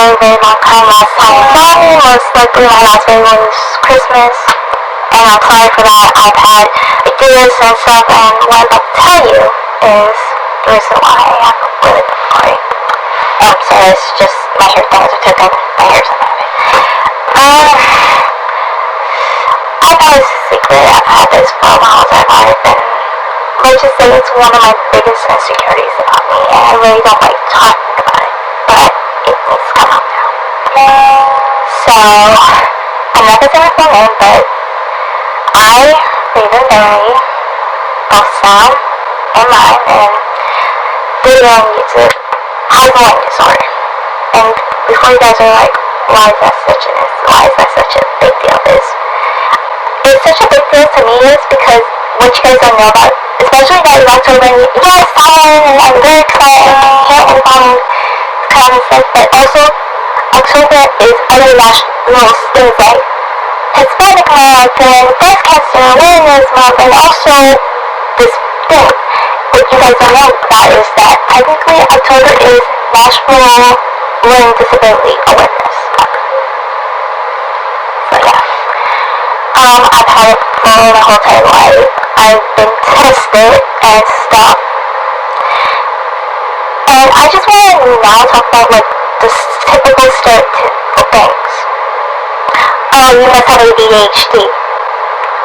very, very long time last time. Sorry, most likely my last day was Christmas, and I'm sorry for that. I've had ideas and stuff, and what I'm about to tell you is the reason why I have a really big party. So it's just my hair things are taken, my hair's not of it. I've had a secret, I've had this for a while, and let's just say it's one of my biggest insecurities about me, and I really don't like talking about it, but it needs to come out now. So, I'm not gonna say my full name, but I later married both Sam and mine, and video on YouTube, hyperlink disorder. And before you guys are like, why is that such a big deal? It's such a big deal to me is because what you guys don't know about, especially that in October, yes, I'm very excited, can't inform kind of stuff, but also October is other national things like Hispanic Month and Breast Cancer Awareness Month, and also this thing. What you guys don't know about is that technically October is National Learning Disability Awareness Month. So yeah. I've had it for my whole entire life. I've been tested and stuff. And I just want to now talk about like the typical stereotypical things. You must have ADHD,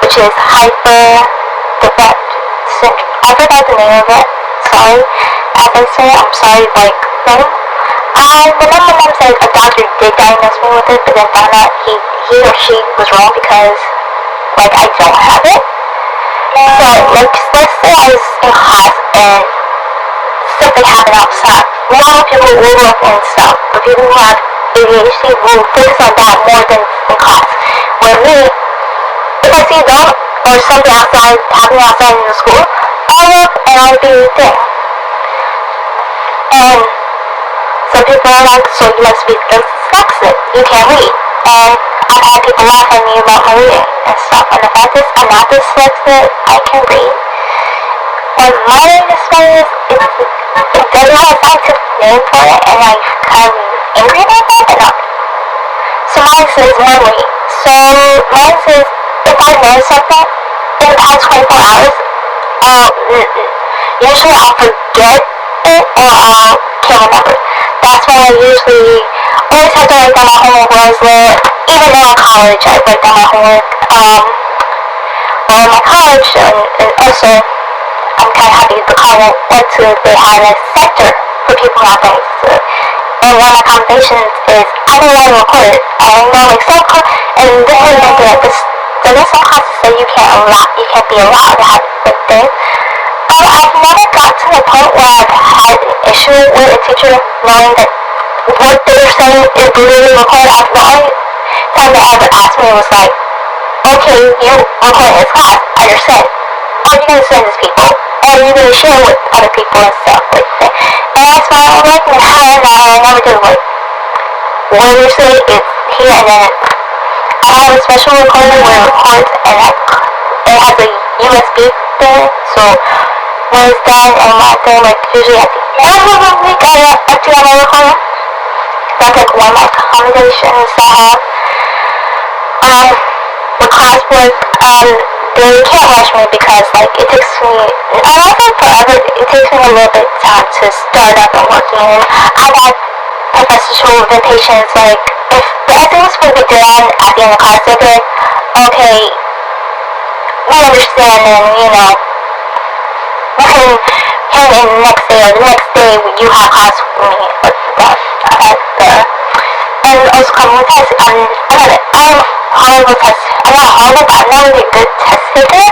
which is hyper-defect syndrome. I forgot the name of it. Sorry. As I say, I'm sorry, like, thing. The mom said a doctor did diagnose me with it, but then found out he or she was wrong because, like, I don't have it. So, like, let's say I was in class and something happened outside. A lot of people will look and stuff, but people who have ADHD will focus on that more than in class. Where me, if I see a dog or something outside, happening outside in the school, I'll look and I'll do the thing. And some people are like, so you must be dyslexic, you can't read. And I've had people laugh at me about my reading and stuff. And the fact is, I'm not dyslexic, I can read. But my dyslexia it doesn't have a scientific name for it, and I'm kind of angry about that, but not. So mine says memory. So mine says, if I know something in the past 24 hours, usually I'll forget it or I can't remember. That's why I usually always have to write down my homework when I was there. Even in my college, I write down my homework. Well, in my college, and also, I'm kind of happy the college went to, they had a sector for people who have things. And one of my conversations is, I don't want to record it. I know like some and this is like this. So there's some classes that you can't be allowed to have like this. I've never got to the point where I've had an issue with a teacher knowing that what they're saying is really recorded. The only time they ever asked me was like, okay, you recording this class, I understand. Are you going to send this people? Or are you going to share with other people and stuff like that? And that's why I'm like, no, I never do. Like, what you're saying is here, and then I have a special recorder where it records, and it has a USB thing, so when it's done and my thing, like, usually at the end of the week, I empty out my recorder. That's like one of my accommodations that I have. The classwork, they can't rush me because, like, it takes me, I don't think forever, it takes me a little bit of time to start up and working, and I've had professors who have been patient, like, if the essays will be done at the end of class, they'll be like, okay, we understand, and, you know, we can hand in the next day, or the next day you have class with me, or that, and also come with tests, I'm horrible test. I'm not horrible, but I'm not really a good test taker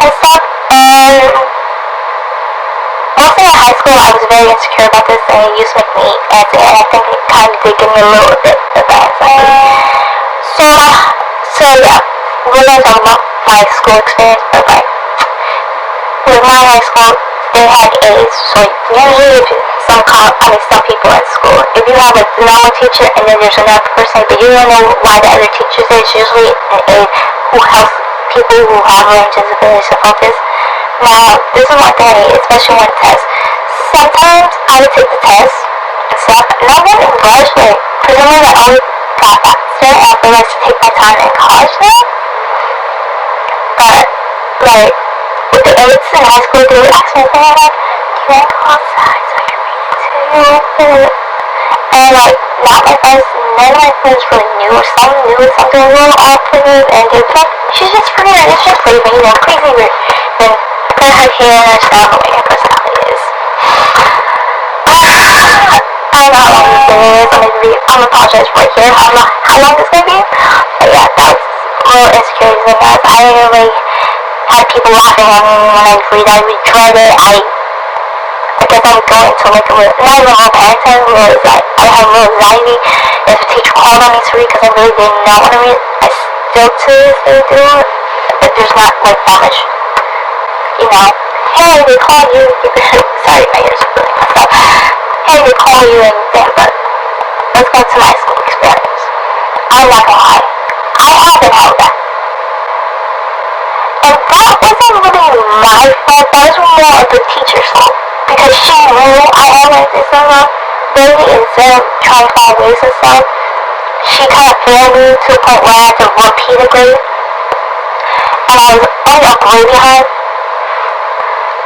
and stuff. And mostly in high school, I was very insecure about this, and it used to make me antsy, and I think it kind of did give me a little bit of that anxiety. So yeah, we're gonna talk about my school experience, but like, with my high school, they had A's, so usually if some people at school, if you have a normal teacher and then there's another person, but you don't know why the other teacher is, it's usually an A who helps people who have learning disabilities to focus. Now, this is one thing, especially when tests. Sometimes I would take the test, and stuff. And I wouldn't rush, like, for some reason I always got faster, and I feel like to take my time in college now. But, like, with the aides in high school, they would ask me, like, do you want to go outside so I can read it to you? And, like, none of my friends really knew, or some knew something a little off with it, and they were like, she's just weird, it's just leaving, you know, crazy weird. And her hair and her style, the way her personality is. I don't know how long this is, I'm apologize right here, I don't know how long this is going to be, but yeah, that was a little insecurities in that. I really had people laughing at me when I read, I regret it, I guess I would go into like a little, not even a little panic time, where it was like, I had a little anxiety if a teacher called on me to read, because I really did not want to read. I still to this day do it, but there's not like that much, you know, hey, they call you, sorry, my ears are really messed up, hey, they call you and thing, but let's go to my school experience. I'm not gonna lie, I haven't had that. And that wasn't really my fault, that was more of the teacher's fault. Because she knew I had like this ability, instead of trying to find ways and stuff, she kind of failed me to the point where I had to repeat a grade. And I was only a grade behind.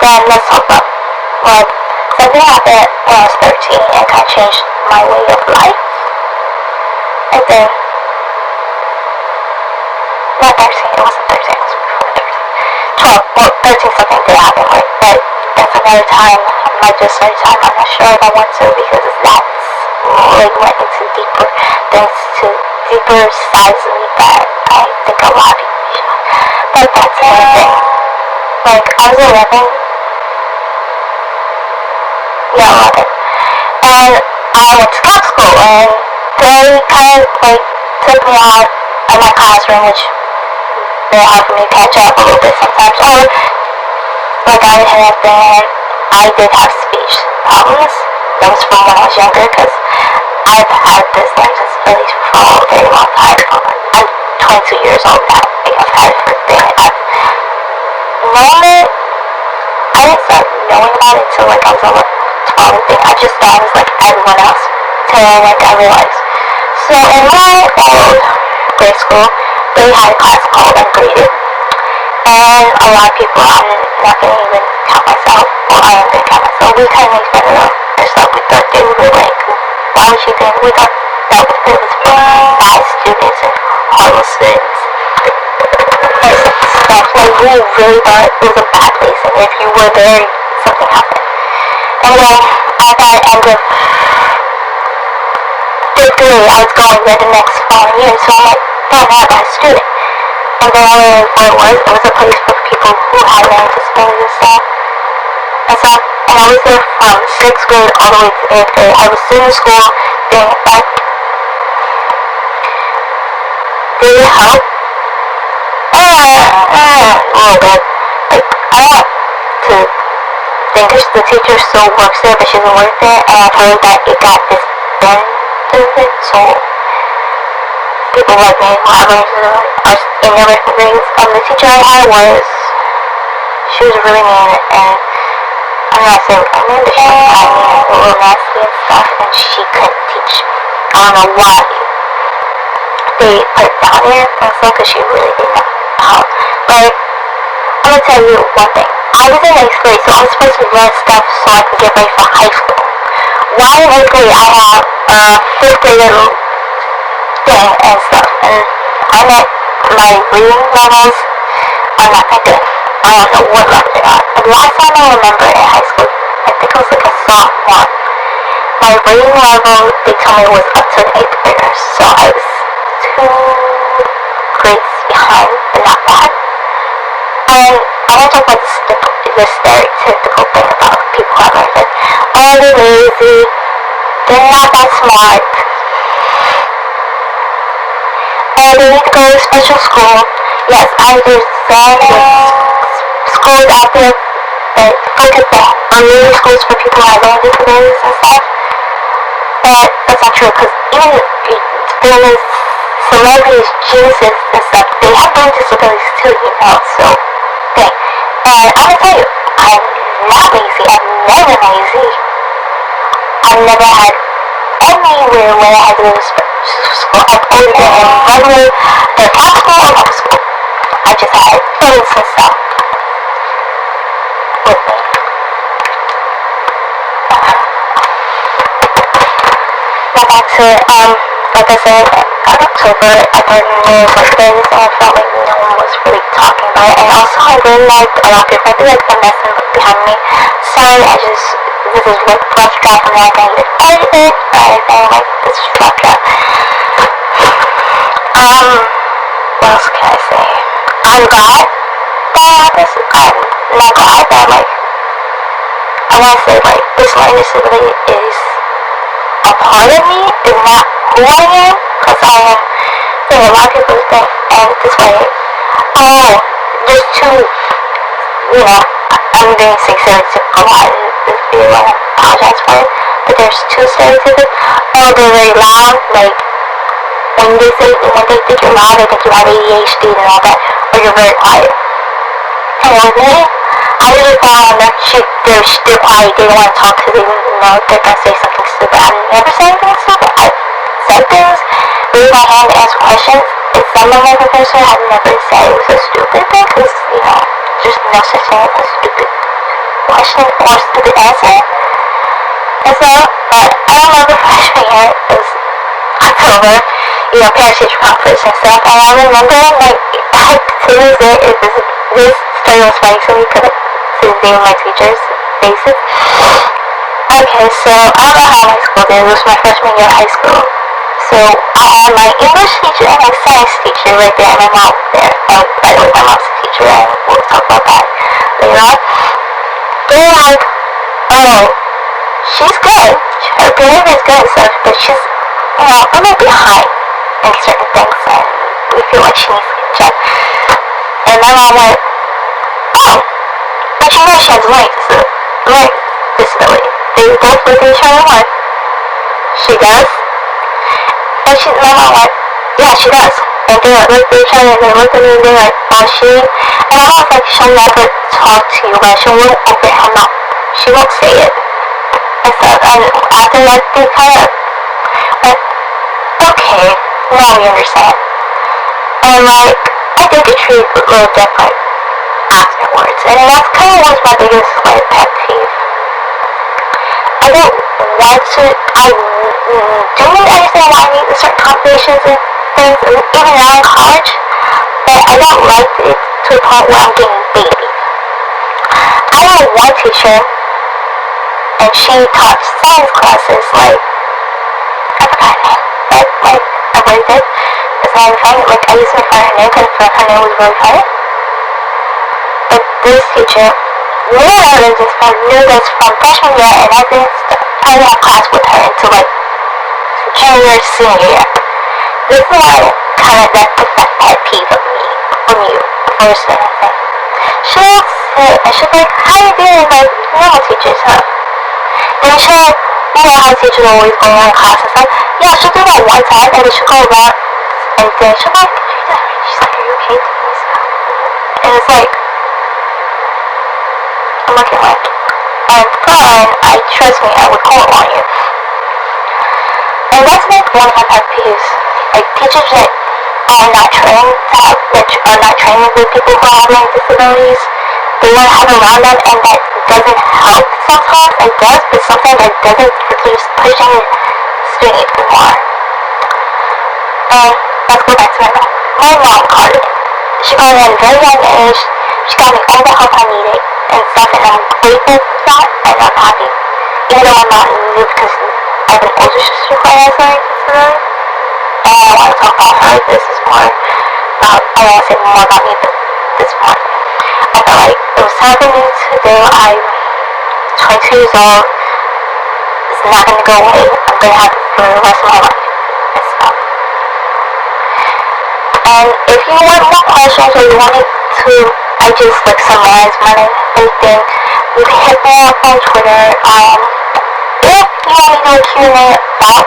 Then let's talk about, like, something happened when I was 13 and kind of changed my way of life. And then, not 13, it wasn't 13, it was before 13. 12, well, 13 something did happen, right? But that's another time. I might just start time. I'm not sure if I want to, because that's like went into deeper things, to deeper sides of me that I think a lot of people should. But that's another thing. Like, I was 11. Yeah, 11. And I went to prep school, and they kind of like took me out of my classroom, which very hard for me to catch up a little bit sometimes. Or like I had been, I did have speech problems. That was from when I was younger, because I've had this learning disability for a very long time. I'm 22 years old now. Like, I've had it for a thing. I've known it. I didn't start knowing about it until like I was 12 and thing. I just thought I was like everyone else till like I realized. So in my old grade school, they had a class called Ungraded. And a lot of people, I'm not going to even count myself, well, I am going to count myself, we kind of made fun of them and stuff. We thought they were like, why would you think, we thought that it was for bad students and horrible students and stuff. Like, we really thought it was a bad place, and if you were there, something happened. And then, at the end of 5th grade, I was going there the next following year, so I'm like, damn, I'm not a student. And then I learned what it was a place for people who had learning disabilities and stuff. And I was there from 6th grade all the way to 8th grade. I was still in school, doing like, did it help? A little bit. Like, I want to think the teacher still works there, but she doesn't work there, and I've heard that it got this benefit, so people like me who have learning disabilities in their grades. The teacher I had she was really mean, and I'm not saying really mean, but she was kind of mean and a little nasty and stuff, and she couldn't teach. I don't know why they put it down there and stuff, because she really didn't know how. But I'm gonna tell you one thing. I was in 8th grade, so I was supposed to learn stuff so I could get ready for high school. While in 8th grade, I have a 5th grade little thing and stuff, and I met my reading levels are not that good. I don't know what level they are. The last time I remember in high school, I think it was like a sophomore, my reading level, they told me, was up to an 8th grader, so I was 2 grades behind, but not bad. And I want to talk about the stereotypical thing about people who have learned, oh, they're lazy, they're not that smart, and they need to go to special school. Yes, I understand schools out there that focus on new schools for people who have learning disabilities and stuff. But that's not true, because even famous celebrities, geniuses and stuff, they have learning disabilities too, you know, so, okay. And I'm gonna tell you, I'm not lazy, I'm never lazy. I've never had anywhere where I had to go to school. I've always been in regular, the Catholic school or public school. I just had friends and stuff with me. Now back to, like I said, I got sober at the New Year's birthdays, and I felt like no one was really talking about it. And also, I really liked a lot of people. I feel like they're messing behind me. Sorry, this is rough draft. I'm not going to edit it or anything. Like, this is rough draft. What else can I say? I'm glad that I'm not glad that, like, I want to say, like, this learning disability is a part of me, is not who I am, because I am, a lot of people think, and this way, oh, there's two, I'm being stereotypical a lot in this video, and I apologize for it, but there's two stereotypical, oh, they're very loud, like, when they think you're loud, they think you have ADHD and all that, or you're very quiet. And with me, I usually fall on that shit, they're quiet, they don't want to talk because they know they're going to say something stupid. I never say anything stupid. I said things, raise my hand to answer questions. If someone like a person, I've never said it was a stupid thing, because, there's no such thing as a stupid question or stupid answer. And so, but I remember freshman year, it was October, parent teacher conference and stuff, and I remember, like, to this day, this story was funny to me, because to this day of my teacher's faces. Okay, so, I don't know how high school did, it was my freshman year of high school, so, I had my English teacher and my science teacher right there, and my mom was there, and by the way, my mom's a teacher, and we'll talk about that later on. They were like, oh, she's good, her behavior is good and stuff, but she's, a little behind in certain things, and we feel like she needs to get checked. And my mom went, oh, but she knows she has learning disability. They both looked at each other and went, she does? And my mom went, yeah, she does. And they looked at each other and they looked at me and they were like, oh, she? And my mom's like, she'll never talk to you, but she won't open her mouth. She won't say it. And so, and after that, they kind of went, okay, now we understand. And, like, I did get treated a little different afterwards. And that's kind of was my biggest, like, pet peeve. I don't want to, I do understand why I need certain accommodations and things, even now in college, but I don't like it to the point where I'm getting babied. I had one teacher, and she taught science classes, like, I forgot her name, but, like, I really did. It's not even funny, like, I used to make fun of her name because her name was really funny. But this teacher knew this from freshman year, and I didn't have class with her until, like, junior, senior year. This is why, that's the pet peeve of me, from you, first and thing. She would say, and she'd be like, how you doing? Like, normal teachers, huh? And she'll, like, how teachers always go around class and stuff. Yeah, she'll do that one time, and then she'll go around, and then she'll be like, she's like, are you okay? And it's like, I'm looking like, I'm fine, trust me, I would call on you. And that's like one of my pet peeves. Like, teachers that are not trained to help, that are not trained with people who have learning disabilities, they want to have around them, and that doesn't help sometimes. It does, but sometimes it doesn't, because you're just pushing the student even more. And let's go back to my mom. My mom called it. She called me at a very young age. She got me all the help I needed and stuff, and I'm grateful for that, and I'm happy. Even though I'm not new, because I have an older sister who has learning disability. And I don't want to talk about her. This is more about, I don't want to say more about me, but this more. I felt like it was time for me to do. I'm 22 years old. It's not going to go away. I'm going to have it for the rest of my life. And stuff. And if you want more questions or you want me to, I just like summarize my everything, you can hit me up on Twitter. If you want me to do a Q&A about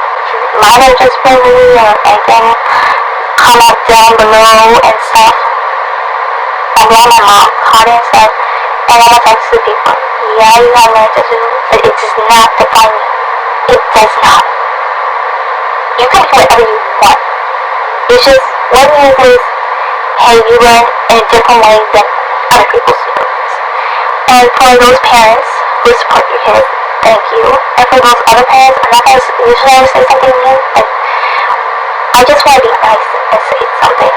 minor disability or anything, comment down below and stuff. I love my mom caught and stuff, and I'm thanks to people. Yeah, you have learned disability, but it does not define me. It does not. You can feel whatever you want. It's just what it is, hey, you learn in a different way than other people's students. And for those parents who support your kids, thank you. And for those other parents, I'm not going to usually ever say something mean, but I just want to be nice and say something.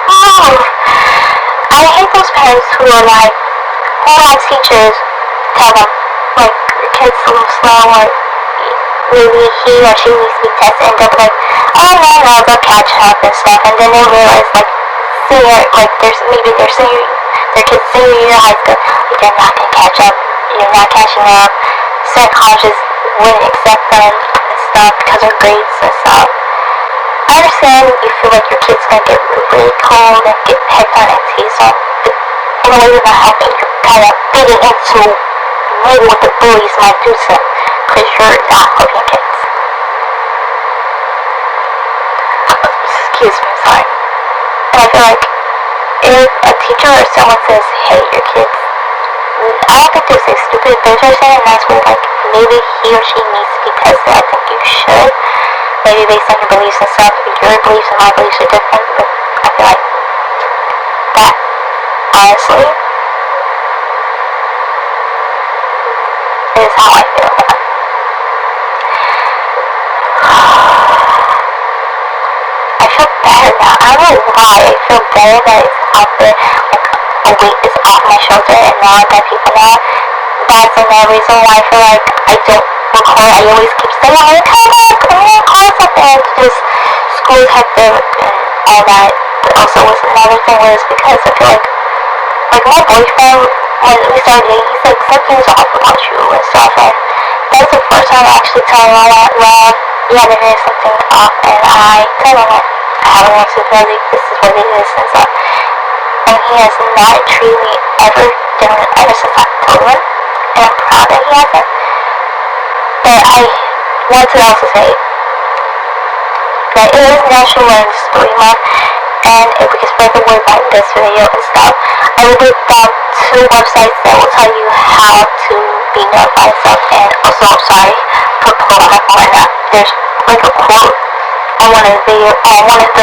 Oh, I hate those parents who are like, who have teachers tell them, like, your kid's a little slow, or maybe he or she needs to be tested, and they'll be like, oh no, they'll catch up and stuff, and then they realize, like, their kid's senior year of high school, like, they're not going to catch up, you're not catching up, psychologists wouldn't accept them and stuff because of grades and stuff. I understand you feel like your kid's going to get really cold and get picked on and teased on, but in a way you're not helping, you're kind of feeding into maybe what the bullies might do to them, because you're not helping kids. Excuse me, sorry. And I feel like if a teacher or someone says, hey, your kids, I don't think they're saying stupid things are saying, that's where, like, maybe he or she needs to be tested. I think you should. Maybe based on your beliefs and stuff. Your beliefs and my beliefs are different, but I feel like that, honestly, is how I feel. I feel better now. I don't know why. I feel better that it's out there. Like, a weight is off my shoulder, and now that people know, that's another reason why I feel like I don't record. I always keep saying, I'm gonna come back, I'm gonna record something. Just school hectic and all that. But also was another thing was because I feel like my boyfriend, when we started dating, he's like, something's off about you and stuff, and that was the first time I actually told him, well, yeah, there is something off, and I told him, I haven't answered really, this is what it is, and stuff. And he has not treated me ever since I told him, and I'm proud that he hasn't. But I want to also say that it is National Learning Disability Month, and if we can spread the word about this video and stuff, I will put down 2 websites that will tell you how to be notified and stuff. And also, I'm sorry for pulling my phone right now. There's like a quote on one of the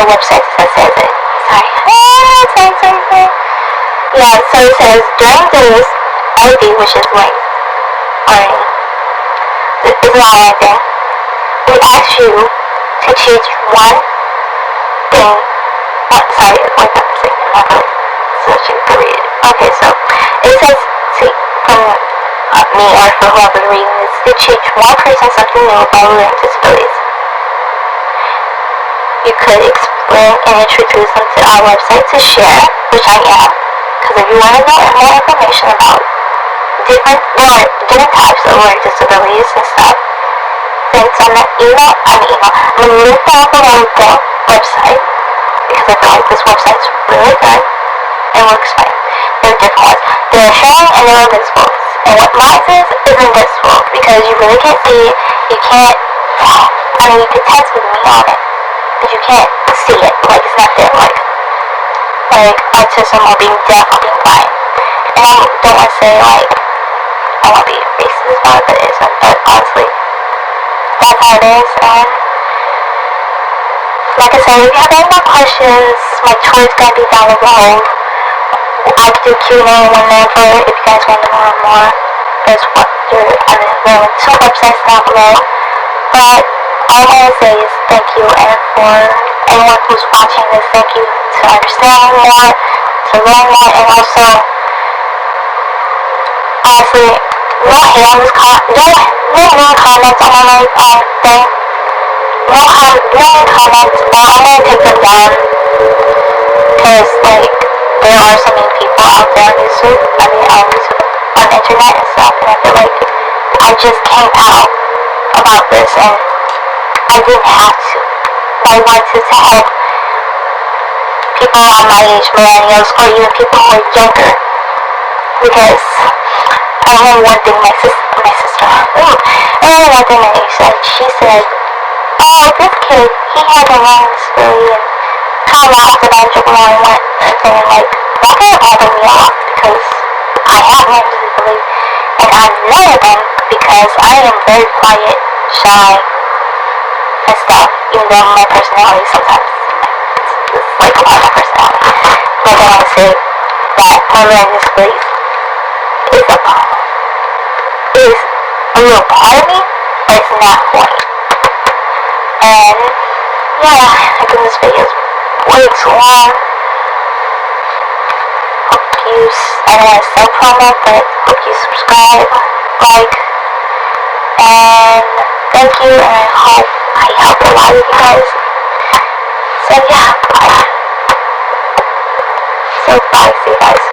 websites that says it. Sorry. Yeah, so it says, during today's ID, which is like learning, it's not anything. We ask you to choose one thing. Sorry, wait, I'm saying another. Such a great. Okay, so it says from me or for whoever reading this to teach one person something new about learning disabilities. You could explain and introduce them to our website to share, which I am, because if you want to know more information about different types of learning disabilities and stuff, then it's on the email. I'm going to link down below the website, because I feel like this website's really good, and will explain. There are different ones. There are showing and there are invisible. And what mine is invisible, because you really can't see it, you can't, you can text with me on it, but you can't see it, like it's not there, like autism or being deaf or being blind. And I don't want to say, like, I want to be racist about it, but it isn't, but honestly, that's how it is. And like I said, if you have any more questions, my tour is going to be down the road. I could do Q&A whenever if you guys want to learn more. There's there are 2 websites down below. But all I want to say is thank you, and for anyone who's watching this, thank you to understand more, to learn more, and also, honestly, no hate on this no mean comments on my thing. No mean comments, or I'm going to take them down, because, like, there are so many people out there on YouTube, on the internet and stuff, and I feel like I just came out about this, and I didn't have to, but I wanted to help people around my age, millennials, or even people who are younger, because I remember one thing I remember one thing my age said. She said, oh, this kid, he had a learning disability, and kind of laughed about it, joking around and went, saying, like, that could have bother me off, because I have learning disability, and I've never been because I am very quiet, shy, and stuff, even though my personality sometimes, it's like a lot of my personality. But I want to say that whenever I'm displeased, it's a little part of me, but it's not who I am. And yeah, I think this video is way too long. I don't want to say promo, but hope you subscribe, like, and thank you, and I hope I helped a lot of you guys. So yeah, bye. So bye, see you guys.